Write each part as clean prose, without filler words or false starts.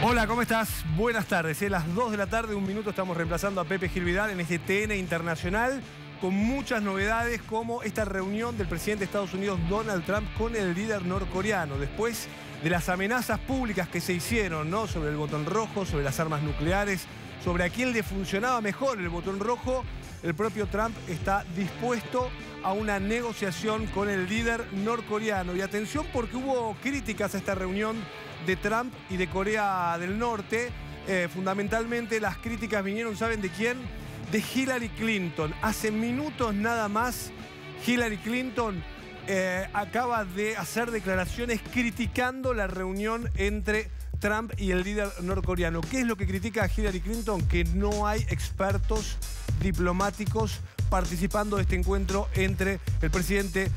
Hola, ¿cómo estás? Buenas tardes. Las 2 de la tarde, un minuto, estamos reemplazando a Pepe Gil Vidal en este TN Internacional con muchas novedades como esta reunión del presidente de Estados Unidos, Donald Trump, con el líder norcoreano. Después de las amenazas públicas que se hicieron, ¿no?, sobre el botón rojo, sobre las armas nucleares, sobre a quién le funcionaba mejor el botón rojo, el propio Trump está dispuesto a una negociación con el líder norcoreano. Y atención, porque hubo críticas a esta reunión de Trump y de Corea del Norte. Fundamentalmente las críticas vinieron, ¿saben de quién? De Hillary Clinton. Hace minutos nada más, Hillary Clinton acaba de hacer declaraciones criticando la reunión entre Trump y el líder norcoreano. ¿Qué es lo que critica Hillary Clinton? Que no hay expertos diplomáticos participando de este encuentro entre el presidente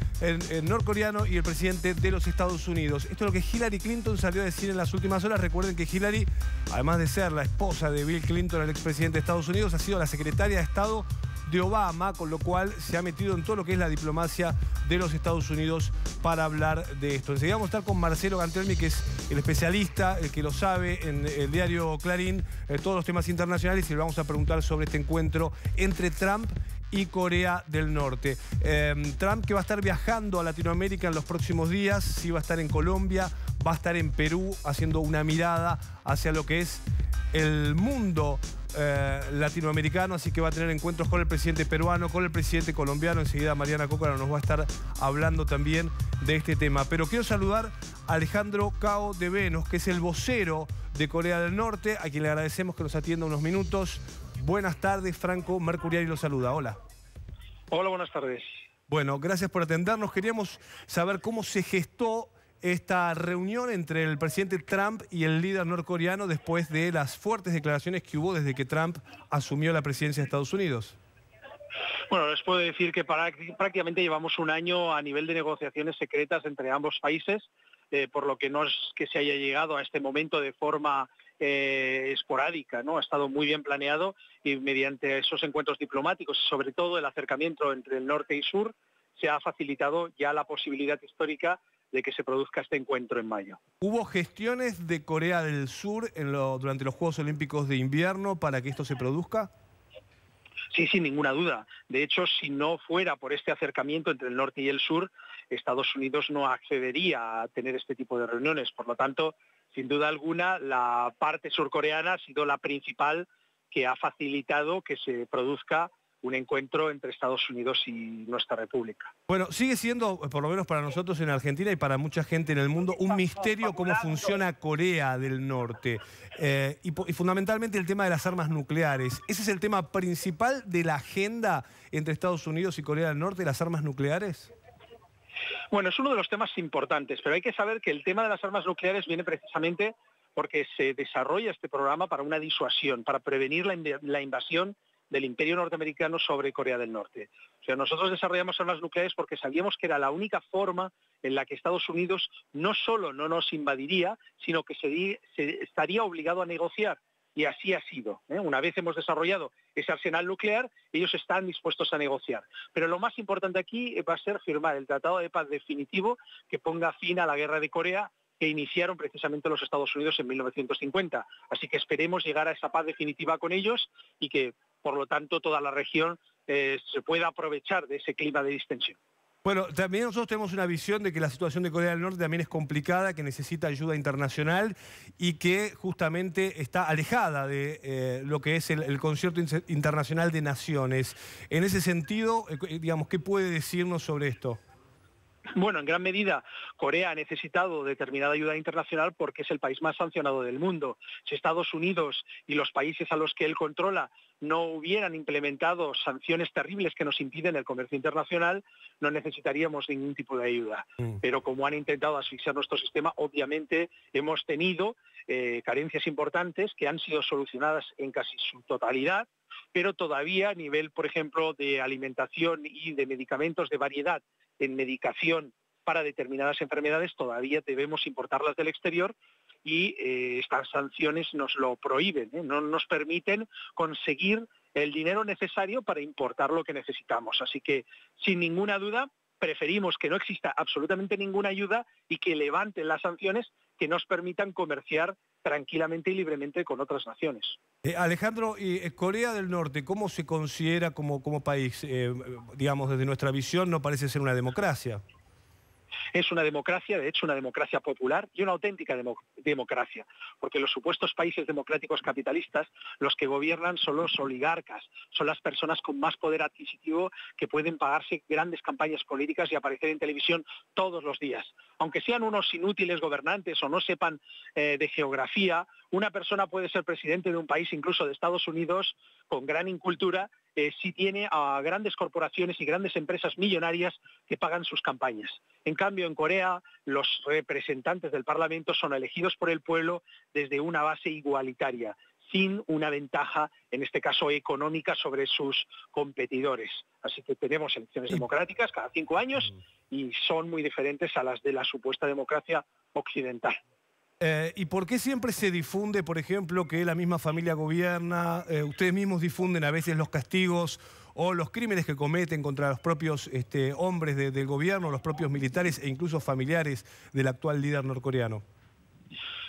norcoreano y el presidente de los Estados Unidos. Esto es lo que Hillary Clinton salió a decir en las últimas horas. Recuerden que Hillary, además de ser la esposa de Bill Clinton, el expresidente de Estados Unidos, ha sido la secretaria de Estado de Obama, con lo cual se ha metido en todo lo que es la diplomacia de los Estados Unidos para hablar de esto. Enseguida vamos a estar con Marcelo Gantelmi, que es el especialista, el que lo sabe en el diario Clarín, todos los temas internacionales, y le vamos a preguntar sobre este encuentro entre Trump y Corea del Norte. Trump, que va a estar viajando a Latinoamérica en los próximos días, sí va a estar en Colombia, va a estar en Perú, haciendo una mirada hacia lo que es el mundo latinoamericano, así que va a tener encuentros con el presidente peruano, con el presidente colombiano. Enseguida Mariana Cócaro nos va a estar hablando también de este tema. Pero quiero saludar a Alejandro Cao de Venus, que es el vocero de Corea del Norte, a quien le agradecemos que nos atienda unos minutos. Buenas tardes, Franco Mercuriari lo saluda. Hola. Hola, buenas tardes. Bueno, gracias por atendernos. Queríamos saber cómo se gestó esta reunión entre el presidente Trump y el líder norcoreano después de las fuertes declaraciones que hubo desde que Trump asumió la presidencia de Estados Unidos. Bueno, les puedo decir que prácticamente llevamos un año a nivel de negociaciones secretas entre ambos países, por lo que no es que se haya llegado a este momento de forma esporádica, ¿no? Ha estado muy bien planeado y mediante esos encuentros diplomáticos, sobre todo el acercamiento entre el norte y sur, se ha facilitado ya la posibilidad histórica de que se produzca este encuentro en mayo. ¿Hubo gestiones de Corea del Sur durante los Juegos Olímpicos de invierno para que esto se produzca? Sí, sin ninguna duda. De hecho, si no fuera por este acercamiento entre el norte y el sur, Estados Unidos no accedería a tener este tipo de reuniones. Por lo tanto, sin duda alguna, la parte surcoreana ha sido la principal que ha facilitado que se produzca un encuentro entre Estados Unidos y nuestra república. Bueno, sigue siendo, por lo menos para nosotros en Argentina y para mucha gente en el mundo, un misterio cómo funciona Corea del Norte. Y fundamentalmente el tema de las armas nucleares. ¿Ese es el tema principal de la agenda entre Estados Unidos y Corea del Norte, las armas nucleares? Bueno, es uno de los temas importantes, pero hay que saber que el tema de las armas nucleares viene precisamente porque se desarrolla este programa para una disuasión, para prevenir la invasión del imperio norteamericano sobre Corea del Norte. O sea, nosotros desarrollamos armas nucleares porque sabíamos que era la única forma en la que Estados Unidos no solo no nos invadiría, sino que se estaría obligado a negociar. Y así ha sido. Una vez hemos desarrollado ese arsenal nuclear, ellos están dispuestos a negociar. Pero lo más importante aquí va a ser firmar el Tratado de Paz definitivo que ponga fin a la guerra de Corea que iniciaron precisamente los Estados Unidos en 1950. Así que esperemos llegar a esa paz definitiva con ellos y que, por lo tanto, toda la región se pueda aprovechar de ese clima de distensión. Bueno, también nosotros tenemos una visión de que la situación de Corea del Norte también es complicada, que necesita ayuda internacional y que justamente está alejada de lo que es el concierto internacional de naciones. En ese sentido, digamos, ¿qué puede decirnos sobre esto? Bueno, en gran medida Corea ha necesitado determinada ayuda internacional porque es el país más sancionado del mundo. Si Estados Unidos y los países a los que él controla no hubieran implementado sanciones terribles que nos impiden el comercio internacional, no necesitaríamos ningún tipo de ayuda. Pero como han intentado asfixiar nuestro sistema, obviamente hemos tenido carencias importantes que han sido solucionadas en casi su totalidad, pero todavía a nivel, por ejemplo, de alimentación y de medicamentos de variedad en medicación para determinadas enfermedades, todavía debemos importarlas del exterior y estas sanciones nos lo prohíben, no nos permiten conseguir el dinero necesario para importar lo que necesitamos. Así que, sin ninguna duda, preferimos que no exista absolutamente ninguna ayuda y que levanten las sanciones que nos permitan comerciar tranquilamente y libremente con otras naciones. Alejandro, Corea del Norte, ¿cómo se considera como país? Digamos, desde nuestra visión no parece ser una democracia. Es una democracia, de hecho una democracia popular y una auténtica democracia, porque los supuestos países democráticos capitalistas, los que gobiernan son los oligarcas, son las personas con más poder adquisitivo que pueden pagarse grandes campañas políticas y aparecer en televisión todos los días. Aunque sean unos inútiles gobernantes o no sepan de geografía, una persona puede ser presidente de un país, incluso de Estados Unidos, con gran incultura, si tiene a grandes corporaciones y grandes empresas millonarias que pagan sus campañas. En cambio, en Corea, los representantes del Parlamento son elegidos por el pueblo desde una base igualitaria, sin una ventaja, en este caso económica, sobre sus competidores. Así que tenemos elecciones democráticas cada 5 años y son muy diferentes a las de la supuesta democracia occidental. ¿Y por qué siempre se difunde, por ejemplo, que la misma familia gobierna? Ustedes mismos difunden a veces los castigos o los crímenes que cometen contra los propios hombres del gobierno, los propios militares e incluso familiares del actual líder norcoreano.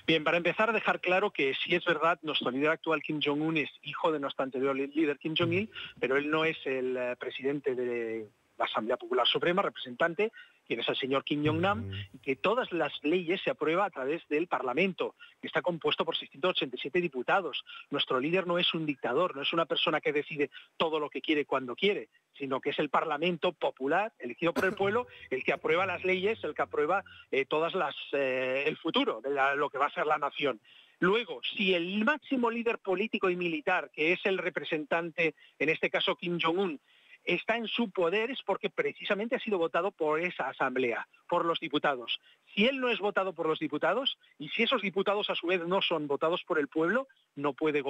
Bien, para empezar, dejar claro que sí es verdad, nuestro líder actual Kim Jong-un es hijo de nuestro anterior líder Kim Jong-il, pero él no es el presidente de la Asamblea Popular Suprema, representante, quien es el señor Kim Jong-nam, y que todas las leyes se aprueban a través del Parlamento, que está compuesto por 687 diputados. Nuestro líder no es un dictador, no es una persona que decide todo lo que quiere cuando quiere, sino que es el Parlamento popular, elegido por el pueblo, el que aprueba las leyes, el que aprueba el futuro de lo que va a ser la nación. Luego, si el máximo líder político y militar, que es el representante, en este caso Kim Jong-un, está en su poder, es porque precisamente ha sido votado por esa asamblea, por los diputados. Si él no es votado por los diputados, y si esos diputados a su vez no son votados por el pueblo, no puede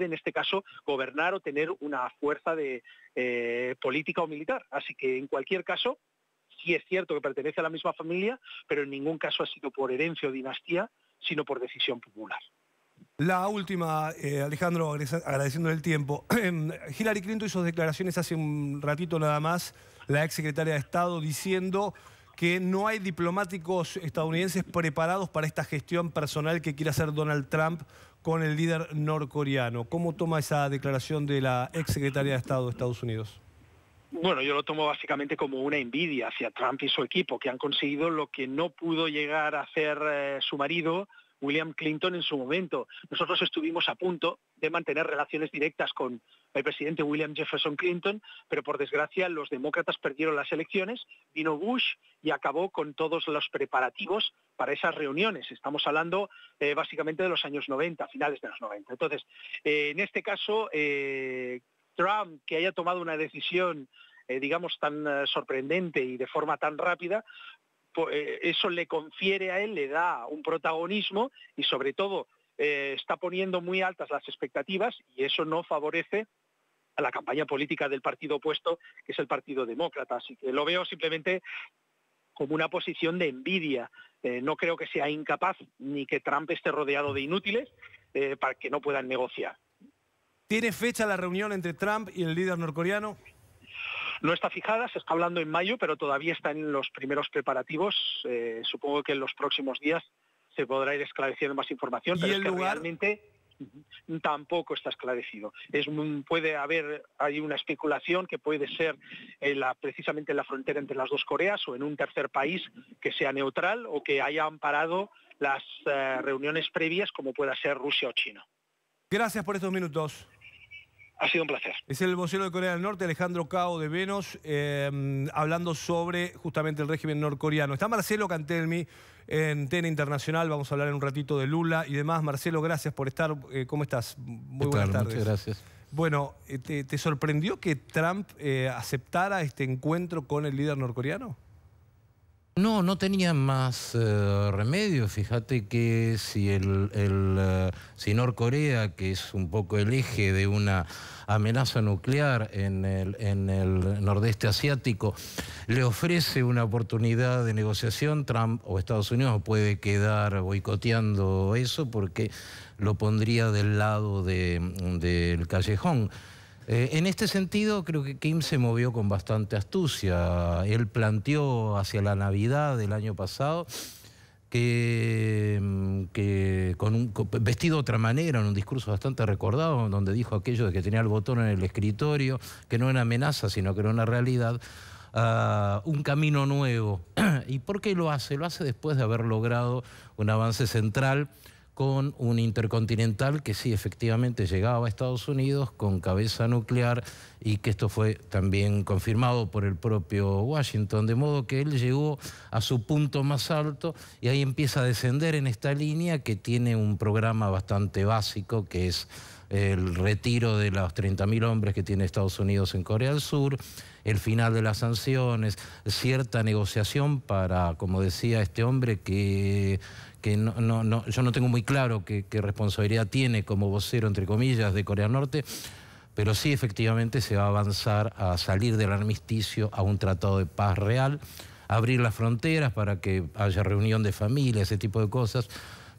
en este caso gobernar o tener una fuerza de política o militar. Así que en cualquier caso, sí es cierto que pertenece a la misma familia, pero en ningún caso ha sido por herencia o dinastía, sino por decisión popular. La última, Alejandro, agradeciendo el tiempo. Hillary Clinton hizo declaraciones hace un ratito nada más, la ex secretaria de Estado, diciendo que no hay diplomáticos estadounidenses preparados para esta gestión personal que quiere hacer Donald Trump con el líder norcoreano. ¿Cómo toma esa declaración de la ex secretaria de Estado de Estados Unidos? Bueno, yo lo tomo básicamente como una envidia hacia Trump y su equipo, que han conseguido lo que no pudo llegar a hacer su marido, William Clinton, en su momento. Nosotros estuvimos a punto de mantener relaciones directas con el presidente William Jefferson Clinton, pero por desgracia los demócratas perdieron las elecciones, vino Bush y acabó con todos los preparativos para esas reuniones. Estamos hablando básicamente de los años 90, finales de los 90. Entonces, en este caso, Trump, que haya tomado una decisión, digamos, tan sorprendente y de forma tan rápida, eso le confiere a él, le da un protagonismo y sobre todo está poniendo muy altas las expectativas y eso no favorece a la campaña política del partido opuesto, que es el Partido Demócrata. Así que lo veo simplemente como una posición de envidia. No creo que sea incapaz ni que Trump esté rodeado de inútiles para que no puedan negociar. ¿Tiene fecha la reunión entre Trump y el líder norcoreano? No está fijada, se está hablando en mayo, pero todavía está en los primeros preparativos. Supongo que en los próximos días se podrá ir esclareciendo más información, pero es que realmente tampoco está esclarecido. Hay una especulación que puede ser precisamente en la frontera entre las dos Coreas o en un tercer país que sea neutral o que haya amparado las reuniones previas, como pueda ser Rusia o China. Gracias por estos minutos. Ha sido un placer. Es el vocero de Corea del Norte, Alejandro Cao de Venus, hablando sobre justamente el régimen norcoreano. Está Marcelo Cantelmi en TN Internacional, vamos a hablar en un ratito de Lula y demás. Marcelo, gracias por estar. ¿Cómo estás? Muy buenas tardes. Muchas gracias. Bueno, ¿te sorprendió que Trump aceptara este encuentro con el líder norcoreano? No tenía más remedio. Fíjate que si Norcorea, que es un poco el eje de una amenaza nuclear en el nordeste asiático, le ofrece una oportunidad de negociación, Trump o Estados Unidos puede quedar boicoteando eso porque lo pondría del lado del callejón. En este sentido, creo que Kim se movió con bastante astucia. Él planteó hacia la Navidad del año pasado vestido de otra manera, en un discurso bastante recordado, donde dijo aquello de que tenía el botón en el escritorio, que no era una amenaza, sino que era una realidad, un camino nuevo. ¿Y por qué lo hace? Lo hace después de haber logrado un avance central con un intercontinental que sí, efectivamente llegaba a Estados Unidos con cabeza nuclear, y que esto fue también confirmado por el propio Washington, de modo que él llegó a su punto más alto y ahí empieza a descender en esta línea que tiene un programa bastante básico, que es el retiro de los 30.000 hombres que tiene Estados Unidos en Corea del Sur, el final de las sanciones, cierta negociación para, como decía este hombre, que yo no tengo muy claro qué responsabilidad tiene como vocero, entre comillas, de Corea del Norte, pero sí efectivamente se va a avanzar a salir del armisticio a un tratado de paz real, abrir las fronteras para que haya reunión de familia, ese tipo de cosas.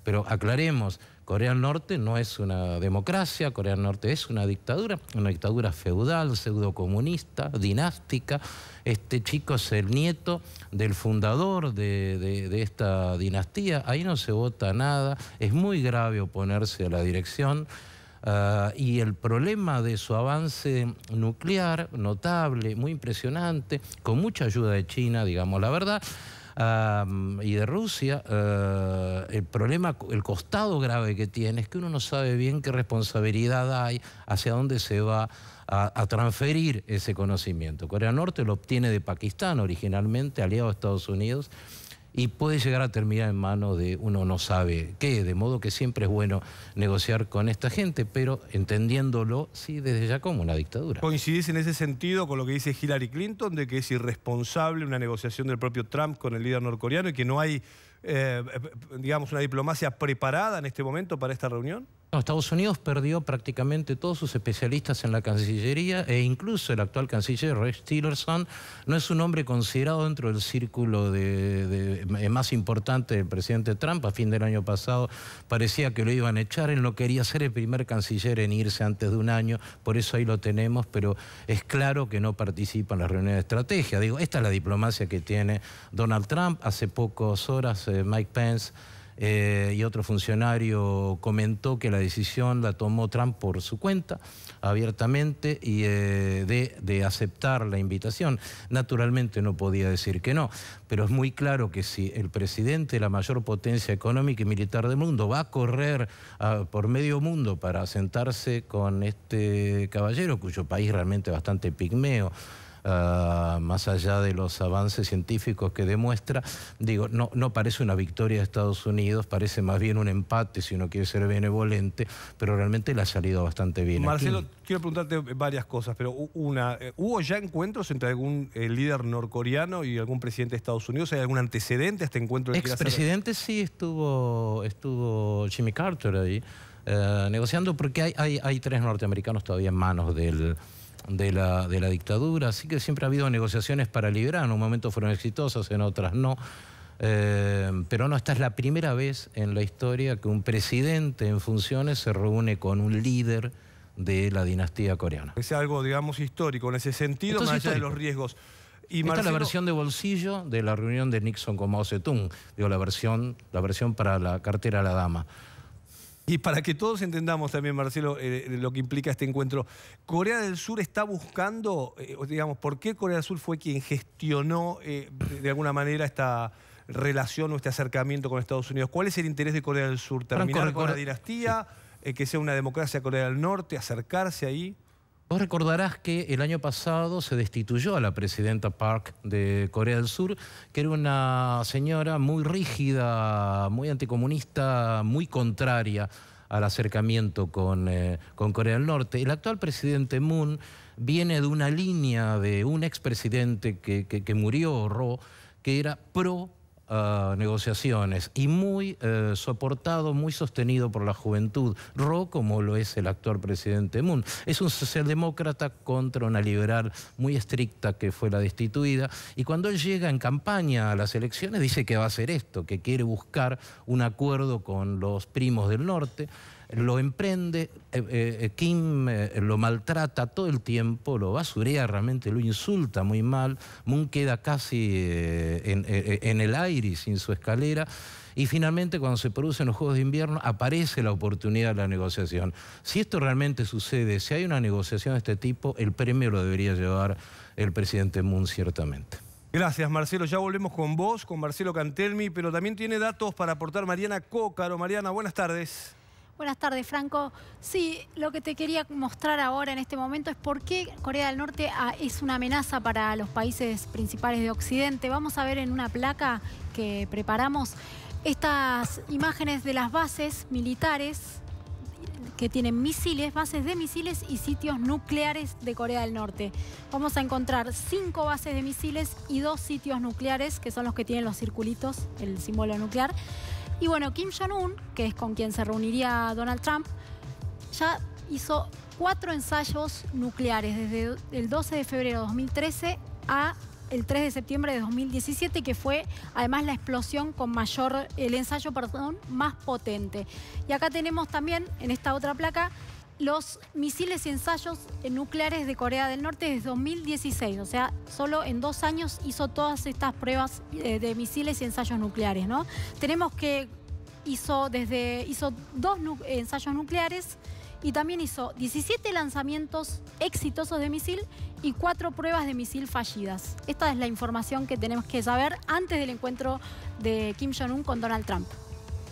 Pero aclaremos, Corea del Norte no es una democracia, Corea del Norte es una dictadura feudal, pseudocomunista, dinástica. Este chico es el nieto del fundador de esta dinastía, ahí no se vota nada, es muy grave oponerse a la dirección. Y el problema de su avance nuclear, notable, muy impresionante, con mucha ayuda de China, digamos la verdad, y de Rusia, el problema, el costado grave que tiene es que uno no sabe bien qué responsabilidad hay, hacia dónde se va a transferir ese conocimiento. Corea del Norte lo obtiene de Pakistán originalmente, aliado a Estados Unidos, y puede llegar a terminar en manos de uno no sabe qué, de modo que siempre es bueno negociar con esta gente, pero entendiéndolo, sí, desde ya como una dictadura. ¿Coincidís en ese sentido con lo que dice Hillary Clinton, de que es irresponsable una negociación del propio Trump con el líder norcoreano y que no hay, digamos, una diplomacia preparada en este momento para esta reunión? No, Estados Unidos perdió prácticamente todos sus especialistas en la Cancillería, e incluso el actual canciller Rex Tillerson no es un hombre considerado dentro del círculo más importante del presidente Trump. A fin del año pasado parecía que lo iban a echar, él no quería ser el primer canciller en irse antes de un año, por eso ahí lo tenemos, pero es claro que no participa en las reuniones de estrategia. Digo, esta es la diplomacia que tiene Donald Trump. Hace pocas horas Mike Pence y otro funcionario comentó que la decisión la tomó Trump por su cuenta, abiertamente, y de aceptar la invitación. Naturalmente no podía decir que no, pero es muy claro que si el presidente de la mayor potencia económica y militar del mundo va a correr por medio mundo para sentarse con este caballero, cuyo país realmente es bastante pigmeo, más allá de los avances científicos que demuestra, digo, no parece una victoria de Estados Unidos, parece más bien un empate si uno quiere ser benevolente, pero realmente le ha salido bastante bien. Marcelo, quiero preguntarte varias cosas, pero una, ¿hubo ya encuentros entre algún líder norcoreano y algún presidente de Estados Unidos? ¿Hay algún antecedente a este encuentro? Expresidente sí, estuvo Jimmy Carter ahí negociando, porque hay 3 norteamericanos todavía en manos de la dictadura, así que siempre ha habido negociaciones para liberar, en un momento fueron exitosas, en otras no, pero no, esta es la primera vez en la historia que un presidente en funciones se reúne con un líder de la dinastía coreana. Es algo, digamos, histórico en ese sentido, más allá de los riesgos. Y Esta Marcelo, es la versión de bolsillo de la reunión de Nixon con Mao Zedong, digo, la versión para la cartera a la dama. y para que todos entendamos también, Marcelo, lo que implica este encuentro, Corea del Sur está buscando, digamos, ¿por qué Corea del Sur fue quien gestionó de alguna manera esta relación o este acercamiento con Estados Unidos? ¿Cuál es el interés de Corea del Sur? ¿Terminar con la dinastía? Sí. ¿Que sea una democracia Corea del Norte? ¿Acercarse ahí? Vos recordarás que el año pasado se destituyó a la presidenta Park de Corea del Sur, que era una señora muy rígida, muy anticomunista, muy contraria al acercamiento con Corea del Norte. El actual presidente Moon viene de una línea de un expresidente que murió, Roh, que era pro negociaciones y muy soportado, muy sostenido por la juventud, Roh, como lo es el actual presidente Moon. Es un socialdemócrata contra una liberal muy estricta que fue la destituida, y cuando él llega en campaña a las elecciones dice que va a hacer esto, que quiere buscar un acuerdo con los primos del norte. Lo emprende, Kim lo maltrata todo el tiempo, lo basurea realmente, lo insulta muy mal. Moon queda casi en el aire aire, sin su escalera. Y finalmente, cuando se producen los Juegos de Invierno, aparece la oportunidad de la negociación. Si esto realmente sucede, si hay una negociación de este tipo, el premio lo debería llevar el presidente Moon, ciertamente. Gracias, Marcelo. Ya volvemos con vos, con Marcelo Cantelmi, pero también tiene datos para aportar Mariana Cócaro. Mariana, buenas tardes. Buenas tardes, Franco. Sí, lo que te quería mostrar ahora en este momento es por qué Corea del Norte es una amenaza para los países principales de Occidente. Vamos a ver en una placa que preparamos estas imágenes de las bases militares que tienen misiles, bases de misiles y sitios nucleares de Corea del Norte. Vamos a encontrar 5 bases de misiles y 2 sitios nucleares, que son los que tienen los circulitos, el símbolo nuclear. Y bueno, Kim Jong-un, que es con quien se reuniría Donald Trump, ya hizo 4 ensayos nucleares desde el 12 de febrero de 2013 a el 3 de septiembre de 2017, que fue además la explosión con el ensayo más potente. Y acá tenemos también, en esta otra placa, los misiles y ensayos nucleares de Corea del Norte desde 2016. O sea, solo en 2 años hizo todas estas pruebas de misiles y ensayos nucleares, ¿no? Tenemos que hizo 2 ensayos nucleares y también hizo 17 lanzamientos exitosos de misil y 4 pruebas de misil fallidas. Esta es la información que tenemos que saber antes del encuentro de Kim Jong-un con Donald Trump.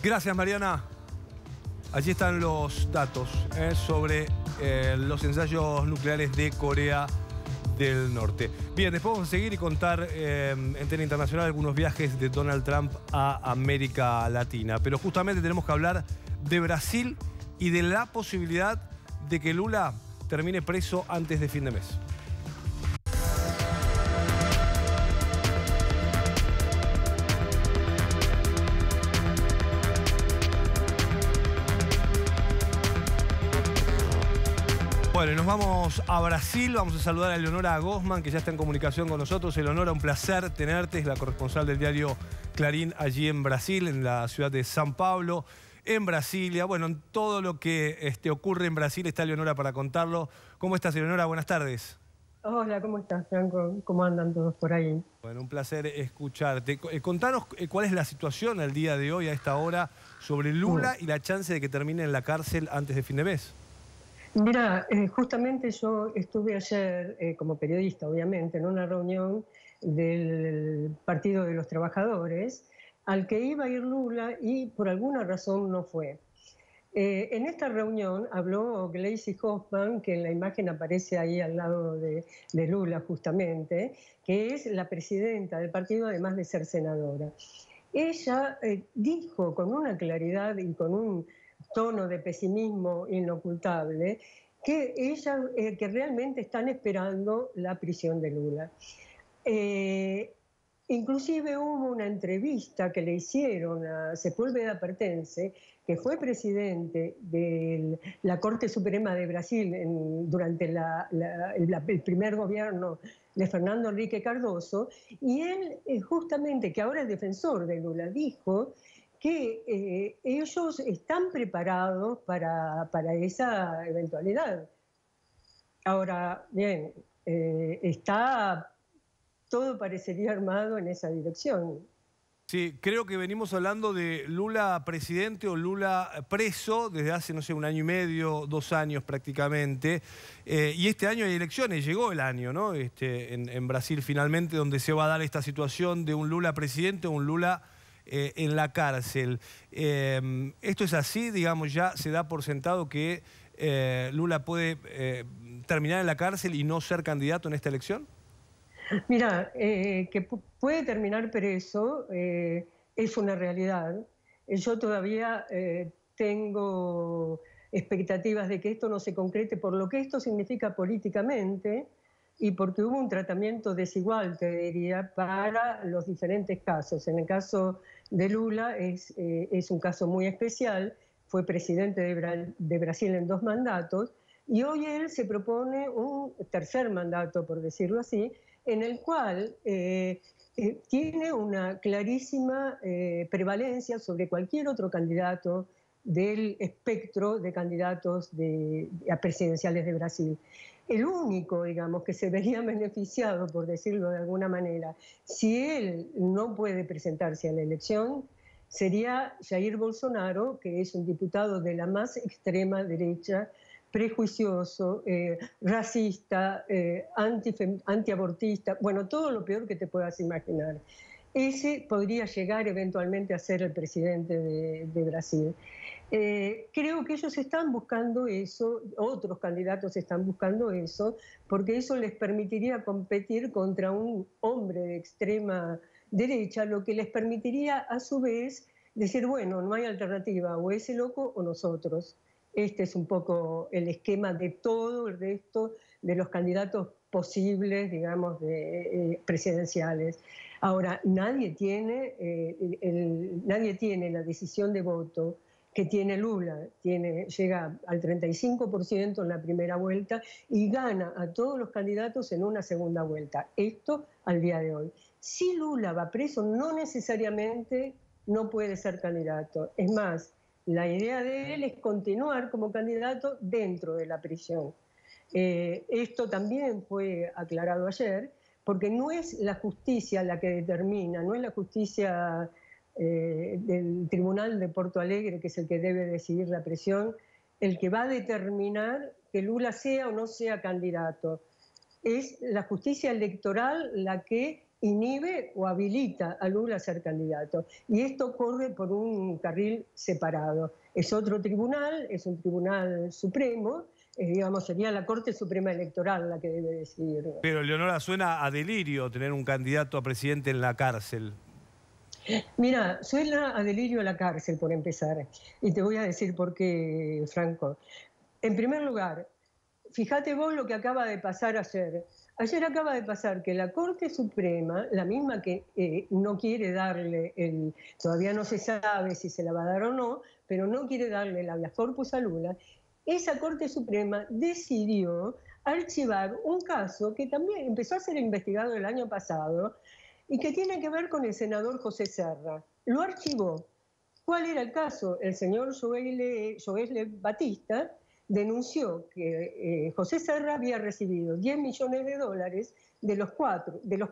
Gracias, Mariana. Allí están los datos sobre los ensayos nucleares de Corea del Norte. Bien, después vamos a seguir y contar en Tele Internacional algunos viajes de Donald Trump a América Latina. Pero justamente tenemos que hablar de Brasil y de la posibilidad de que Lula termine preso antes de fin de mes. Bueno, y nos vamos a Brasil, vamos a saludar a Eleonora Gosman, que ya está en comunicación con nosotros. Eleonora, un placer tenerte, es la corresponsal del diario Clarín allí en Brasil, en la ciudad de San Pablo, en Brasilia. Bueno, en todo lo que ocurre en Brasil está Eleonora para contarlo. ¿Cómo estás, Eleonora? Buenas tardes. Hola, ¿cómo estás, Franco? ¿Cómo andan todos por ahí? Bueno, un placer escucharte. Contanos cuál es la situación al día de hoy, a esta hora, sobre Lula y la chance de que termine en la cárcel antes de fin de mes. Mira, justamente yo estuve ayer, como periodista, obviamente, en una reunión del Partido de los Trabajadores, al que iba a ir Lula y por alguna razón no fue. En esta reunión habló Gleisi Hoffmann, que en la imagen aparece ahí al lado de Lula justamente, que es la presidenta del partido, además de ser senadora. Ella dijo con una claridad y con un tono de pesimismo inocultable, que realmente están esperando la prisión de Lula. Inclusive hubo una entrevista que le hicieron a Sepúlveda Pertence, que fue presidente de la Corte Suprema de Brasil durante el primer gobierno de Fernando Henrique Cardoso, y él, justamente, que ahora es defensor de Lula, dijo que ellos están preparados para esa eventualidad. Ahora, bien, todo parecería armado en esa dirección. Sí, creo que venimos hablando de Lula presidente o Lula preso desde hace, no sé, 1 año y medio, 2 años prácticamente. Y este año hay elecciones, llegó el año, ¿no? En Brasil finalmente, donde se va a dar esta situación de un Lula presidente o un Lula en la cárcel. ¿Esto es así? Digamos, ya se da por sentado que Lula puede terminar en la cárcel y no ser candidato en esta elección. Mira, que puede terminar preso es una realidad. Yo todavía tengo expectativas de que esto no se concrete por lo que esto significa políticamente y porque hubo un tratamiento desigual, te diría, para los diferentes casos. En el caso de Lula es un caso muy especial, fue presidente de Brasil en 2 mandatos y hoy él se propone un tercer mandato, por decirlo así, en el cual tiene una clarísima prevalencia sobre cualquier otro candidato del espectro de candidatos a presidenciales de Brasil. El único, digamos, que se vería beneficiado, por decirlo de alguna manera, si él no puede presentarse a la elección, sería Jair Bolsonaro, que es un diputado de la más extrema derecha, prejuicioso, racista, antiabortista, bueno, todo lo peor que te puedas imaginar. Ese podría llegar eventualmente a ser el presidente de Brasil. Creo que ellos están buscando eso, otros candidatos están buscando eso, porque eso les permitiría competir contra un hombre de extrema derecha, lo que les permitiría a su vez decir, bueno, no hay alternativa, o ese loco o nosotros. Este es un poco el esquema de todo el resto de los candidatos posibles, digamos, presidenciales. Ahora, nadie tiene la decisión de voto que tiene Lula. Llega al 35% en la primera vuelta y gana a todos los candidatos en una segunda vuelta. Esto al día de hoy. Si Lula va preso, no necesariamente no puede ser candidato. Es más, la idea de él es continuar como candidato dentro de la prisión. Esto también fue aclarado ayer, porque no es la justicia la que determina, no es la justicia del Tribunal de Porto Alegre, que es el que debe decidir la prisión, el que va a determinar que Lula sea o no sea candidato. Es la justicia electoral la que inhibe o habilita a Lula a ser candidato. Y esto corre por un carril separado. Es otro tribunal, es un tribunal supremo, digamos, sería la Corte Suprema Electoral la que debe decidir. Pero, Leonora, suena a delirio tener un candidato a presidente en la cárcel. Mira, suena a delirio a la cárcel, por empezar. Y te voy a decir por qué, Franco. En primer lugar, fíjate vos lo que acaba de pasar ayer. Ayer acaba de pasar que la Corte Suprema, la misma que no quiere darle todavía no se sabe si se la va a dar o no, pero no quiere darle el habeas corpus a Lula, esa Corte Suprema decidió archivar un caso que también empezó a ser investigado el año pasado y que tiene que ver con el senador José Serra. Lo archivó. ¿Cuál era el caso? El señor Joel Batista denunció que José Serra había recibido 10 millones de dólares, de los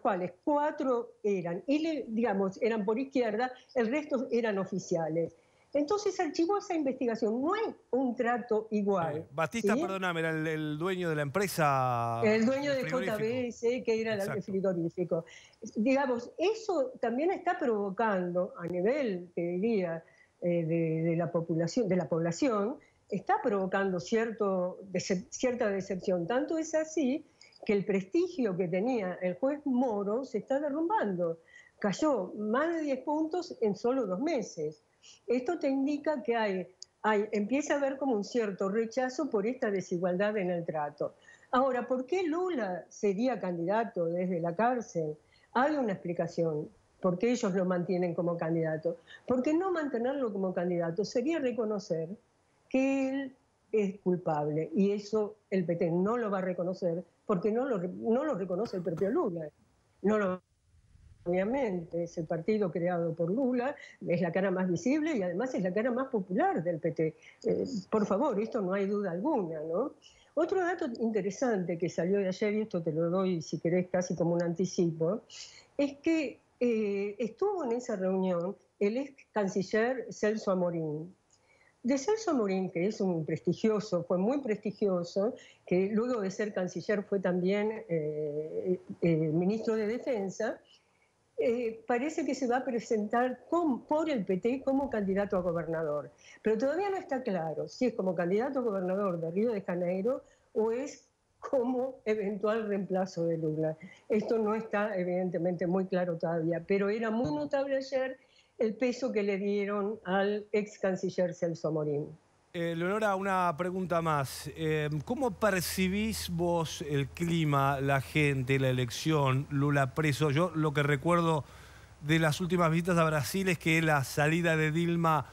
cuales 4 eran, eran por izquierda, el resto eran oficiales. Entonces archivó esa investigación. No hay un trato igual. Batista, ¿sí? Perdóname, era el dueño de la empresa. El dueño de JBS, que era el frigorífico. Digamos, eso también está provocando, a nivel, te diría, de la población, está provocando cierta decepción. Tanto es así que el prestigio que tenía el juez Moro se está derrumbando. Cayó más de 10 puntos en solo 2 meses. Esto te indica que empieza a haber como un cierto rechazo por esta desigualdad en el trato. Ahora, ¿por qué Lula sería candidato desde la cárcel? Hay una explicación. ¿Por qué ellos lo mantienen como candidato? Porque no mantenerlo como candidato sería reconocer que él es culpable, y eso el PT no lo va a reconocer porque no lo reconoce el propio Lula. Obviamente es el partido creado por Lula, es la cara más visible y además es la cara más popular del PT. Por favor, esto no hay duda alguna, ¿no? Otro dato interesante que salió de ayer, y esto te lo doy si querés casi como un anticipo, es que estuvo en esa reunión el ex canciller Celso Amorín. De Celso Amorín, que es un prestigioso, fue muy prestigioso, que luego de ser canciller fue también ministro de Defensa, parece que se va a presentar por el PT como candidato a gobernador. Pero todavía no está claro si es como candidato a gobernador de Río de Janeiro o es como eventual reemplazo de Lula. Esto no está evidentemente muy claro todavía, pero era muy notable ayer el peso que le dieron al ex canciller Celso Amorín. Leonora, una pregunta más. ¿Cómo percibís vos el clima, la gente, la elección, Lula preso? Yo lo que recuerdo de las últimas visitas a Brasil es que la salida de Dilma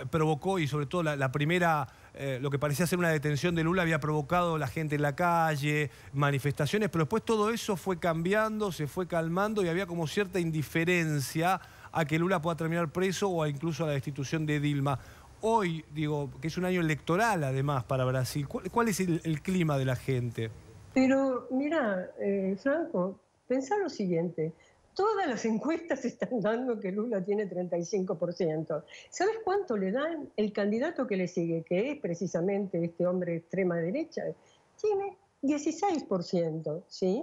provocó, y sobre todo la primera, lo que parecía ser una detención de Lula, había provocado la gente en la calle, manifestaciones, pero después todo eso fue cambiando, se fue calmando y había como cierta indiferencia a que Lula pueda terminar preso o incluso a la destitución de Dilma. hoy, digo, que es un año electoral además para Brasil, ¿cuál es el clima de la gente? Pero mira, Franco, pensá lo siguiente. Todas las encuestas están dando que Lula tiene 35%. ¿Sabes cuánto le dan? El candidato que le sigue, que es precisamente este hombre de extrema derecha, tiene 16%, ¿sí?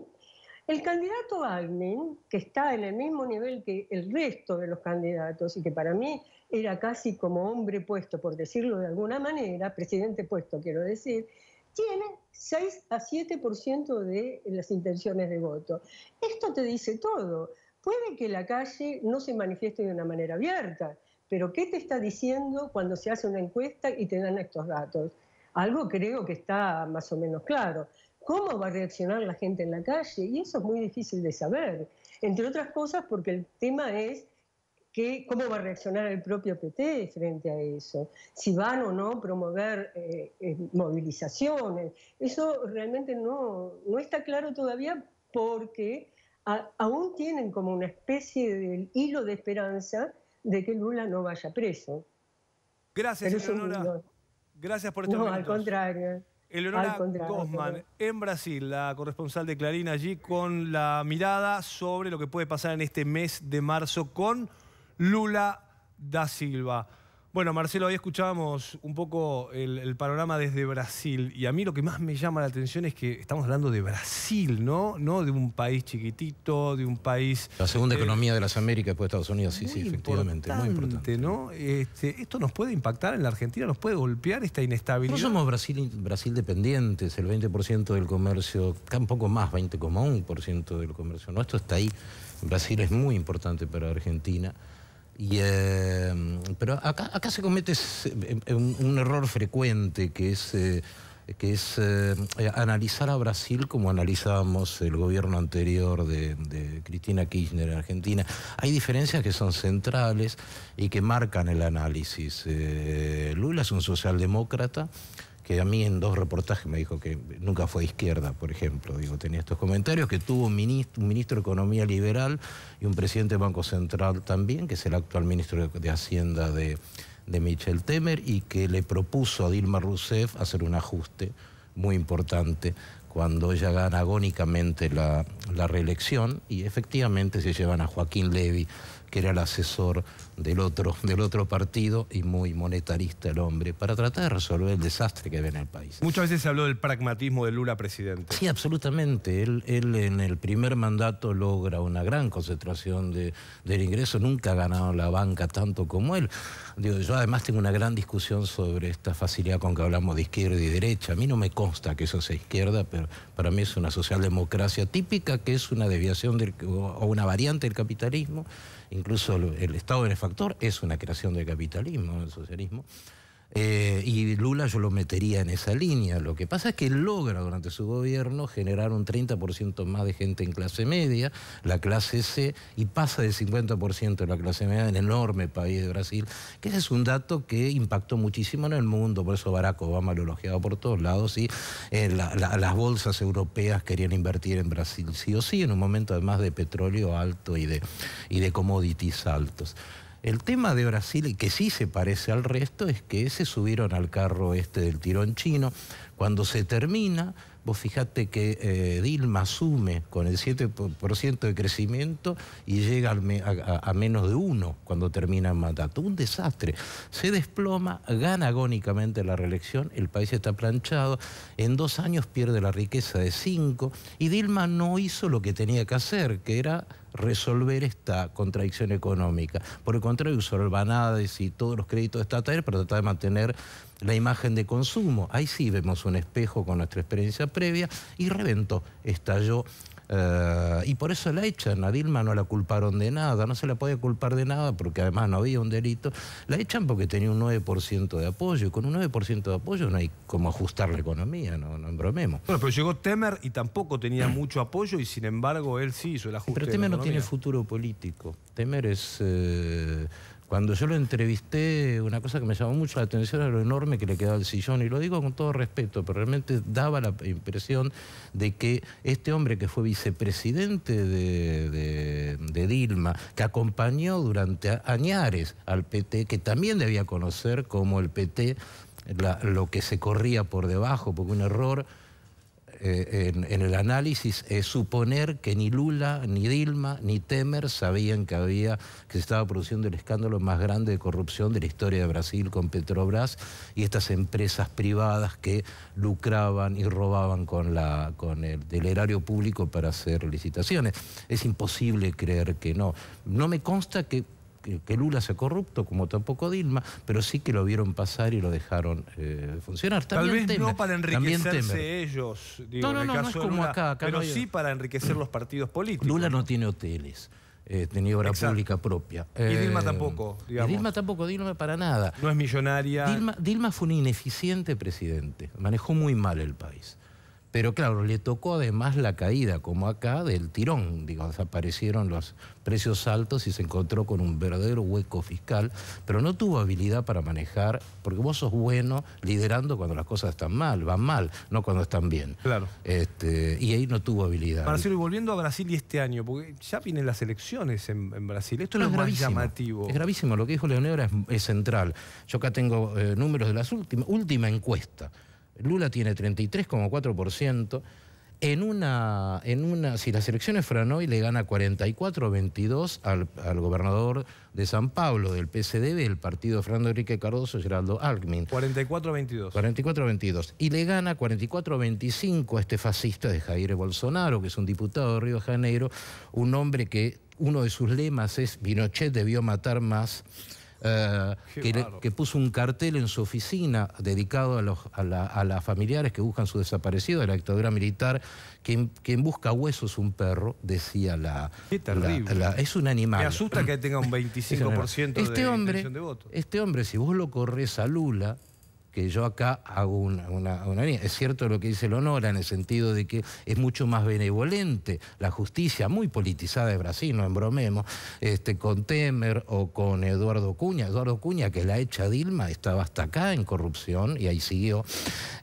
El candidato Alckmin, que está en el mismo nivel que el resto de los candidatos y que para mí era casi como hombre puesto, por decirlo de alguna manera, presidente puesto quiero decir, tiene 6 a 7% de las intenciones de voto. Esto te dice todo. Puede que la calle no se manifieste de una manera abierta, pero ¿qué te está diciendo cuando se hace una encuesta y te dan estos datos? Algo creo que está más o menos claro. ¿Cómo va a reaccionar la gente en la calle? Y eso es muy difícil de saber. Entre otras cosas porque el tema es cómo va a reaccionar el propio PT frente a eso. Si van o no a promover movilizaciones. Eso realmente no está claro todavía porque aún tienen como una especie de hilo de esperanza de que Lula no vaya preso. Gracias, Eleonora. Gracias por estos minutos. No, al contrario. Eleonora Gozman, en Brasil, la corresponsal de Clarín allí con la mirada sobre lo que puede pasar en este mes de marzo con Lula da Silva. Bueno, Marcelo, ahí escuchábamos un poco el panorama desde Brasil y a mí lo que más me llama la atención es que estamos hablando de Brasil, ¿no? No de un país chiquitito, de un país... La segunda economía de las Américas después de Estados Unidos, sí, efectivamente, muy importante. ¿No? ¿Esto nos puede impactar en la Argentina? ¿Nos puede golpear esta inestabilidad? No somos Brasil dependientes, el 20% del comercio, un poco más, 20,1% del comercio nuestro está ahí. Brasil es muy importante para Argentina. Pero acá se comete un error frecuente que es analizar a Brasil como analizábamos el gobierno anterior de Cristina Kirchner en Argentina. Hay diferencias que son centrales y que marcan el análisis. Lula es un socialdemócrata que a mí en 2 reportajes me dijo que nunca fue de izquierda, por ejemplo. Digo, tenía estos comentarios, que tuvo un ministro de Economía liberal y un presidente del Banco Central también, que es el actual ministro de Hacienda de Michel Temer, y que le propuso a Dilma Rousseff hacer un ajuste muy importante cuando ella gana agónicamente la reelección, y efectivamente se llevan a Joaquín Levy, que era el asesor del otro partido y muy monetarista el hombre, para tratar de resolver el desastre que ve en el país. Muchas veces se habló del pragmatismo de Lula presidente. Sí, absolutamente. Él en el primer mandato logra una gran concentración del ingreso. Nunca ha ganado la banca tanto como él. Digo, yo además tengo una gran discusión sobre esta facilidad con que hablamos de izquierda y derecha. A mí no me consta que eso sea izquierda, pero para mí es una socialdemocracia típica, que es una desviación o una variante del capitalismo. Incluso el Estado benefactor es una creación del capitalismo, del socialismo. Y Lula yo lo metería en esa línea. Lo que pasa es que logra durante su gobierno generar un 30% más de gente en clase media, la clase C, y pasa del 50% de la clase media en el enorme país de Brasil, que ese es un dato que impactó muchísimo en el mundo. Por eso Barack Obama lo elogiaba por todos lados, y las bolsas europeas querían invertir en Brasil sí o sí, en un momento además de petróleo alto y de commodities altos. El tema de Brasil, que sí se parece al resto, es que se subieron al carro del tirón chino. Cuando se termina, vos fijate que Dilma asume con el 7% de crecimiento y llega a menos de 1 cuando termina el mandato. Un desastre. Se desploma, gana agónicamente la reelección, el país está planchado, en 2 años pierde la riqueza de 5, y Dilma no hizo lo que tenía que hacer, que era resolver esta contradicción económica. Por el contrario, usó el Banades y todos los créditos estatales para tratar de mantener la imagen de consumo. Ahí sí vemos un espejo con nuestra experiencia previa, y reventó, estalló. Y por eso la echan. A Dilma no la culparon de nada, no se la podía culpar de nada porque además no había un delito. La echan porque tenía un 9% de apoyo, y con un 9% de apoyo no hay como ajustar la economía, no embromemos. Bueno, pero llegó Temer y tampoco tenía mucho apoyo, y sin embargo él sí hizo el ajuste. Pero Temer no tiene futuro político. Temer es... Cuando yo lo entrevisté, una cosa que me llamó mucho la atención era lo enorme que le quedaba el sillón, y lo digo con todo respeto, pero realmente daba la impresión de que este hombre que fue vicepresidente de Dilma, que acompañó durante añares al PT, que también debía conocer como el PT, lo que se corría por debajo, porque un error en el análisis es suponer que ni Lula, ni Dilma, ni Temer sabían que se estaba produciendo el escándalo más grande de corrupción de la historia de Brasil con Petrobras y estas empresas privadas que lucraban y robaban del erario público para hacer licitaciones. Es imposible creer que no. No me consta que Lula sea corrupto, como tampoco Dilma, pero sí que lo vieron pasar y lo dejaron funcionar. Tal vez Temer, no para enriquecerse ellos, digo, no, no es como Lula, acá pero no hay... sí para enriquecer los partidos políticos. Lula no tiene hoteles, tenía obra pública propia. Y Dilma tampoco, digamos. Y Dilma tampoco, Dilma para nada. No es millonaria. Dilma fue un ineficiente presidente, manejó muy mal el país. Pero claro, le tocó además la caída, como acá, del tirón. Digo, desaparecieron los precios altos y se encontró con un verdadero hueco fiscal, pero no tuvo habilidad para manejar, porque vos sos bueno liderando cuando las cosas están mal, van mal, no cuando están bien. Claro. Y ahí no tuvo habilidad. Marcelo, y volviendo a Brasil y este año, porque ya vienen las elecciones en Brasil, esto es lo más llamativo. Es gravísimo, lo que dijo Leonora es central. Yo acá tengo números de la última encuesta. Lula tiene 33,4%. Si las elecciones fueran hoy, le gana 44-22 al gobernador de San Pablo, del PSDB, el partido de Fernando Henrique Cardoso, Geraldo Alckmin. 44-22. 44-22. Y le gana 44-25 a este fascista de Jair Bolsonaro, que es un diputado de Río de Janeiro, un hombre que uno de sus lemas es Pinochet debió matar más. Que puso un cartel en su oficina dedicado a las familiares que buscan su desaparecido de la dictadura militar, quien busca huesos un perro, decía Qué terrible. es un animal. Me asusta que tenga un 25% de intención de voto. Este hombre, si vos lo corres a Lula, que yo acá hago una línea. Es cierto lo que dice Leonora, en el sentido de que es mucho más benevolente la justicia, muy politizada de Brasil, no embromemos, con Temer o con Eduardo Cunha. Eduardo Cunha, que la hecha Dilma, estaba hasta acá en corrupción y ahí siguió.